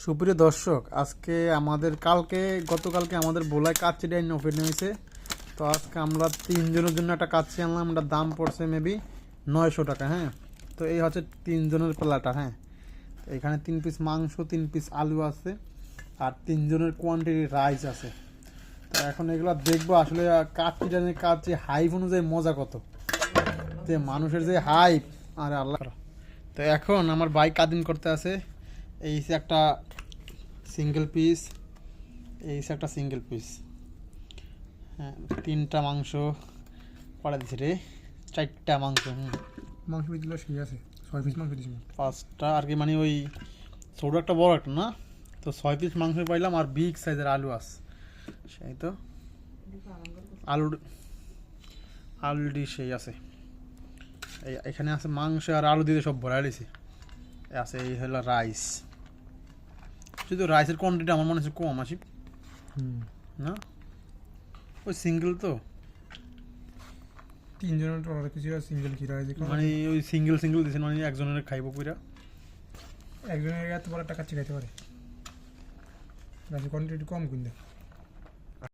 সুপ্রিয় দর্শক, আজকে গতকালকে আমাদের বোলায় কাচ্চি ডাইন ওপেন হয়েছে। তো আজকে আমরা তিনজনের জন্য একটা কাচ্চি আনলাম। এটার দাম পড়ছে মেবি 900 টাকা। হ্যাঁ, তো এই হচ্ছে তিনজনের প্লাটার। হ্যাঁ, এখানে 3 পিস মাংস, 3 পিস আলু আছে, আর তিনজনের কোয়ান্টিটি রাইস আছে। তো এখন এগুলো দেখবো আসলে কাচ্চি ডাইনের কাচ্চি হাইপ অনুযায়ী মজা কত, যে মানুষের যে হাইপ। আরে আল্লাহ। তো এখন আমার বাইক কাদিন করতে আছে। এই হচ্ছে একটা সিঙ্গেল পিস, একটা সিঙ্গেল পিস। হ্যাঁ, 3টা মাংস করা দিছে রে, 4টা মাংস। মাংস দিলে সেই আছে 6 পিস মাংস দিছি 5টা আর কি, মানে ওই ছোটো একটা বড় একটা না, তো 6 পিস মাংস পাইলাম। আর বিগ সাইজের আলু আছে, সেই তো আলুটি সেই আছে। এখানে আছে মাংস আর আলু দিয়ে সব ভরা দিয়েছে আছে। এই হলো রাইস, শুধু রাইসের কোয়ান্টিটি আমার মনে হচ্ছে কম আসি না, ওই সিঙ্গেল তো তিনজনের অর্ডার কিছু সিঙ্গেল কি রাইজ মানে ওই সিঙ্গেল দিয়েছেন, মানে একজনের খাইব কইরা। একজনের এত বড় টাকা চিকাইতে পারে রাইজ কোয়ান্টিটি কম কিনলে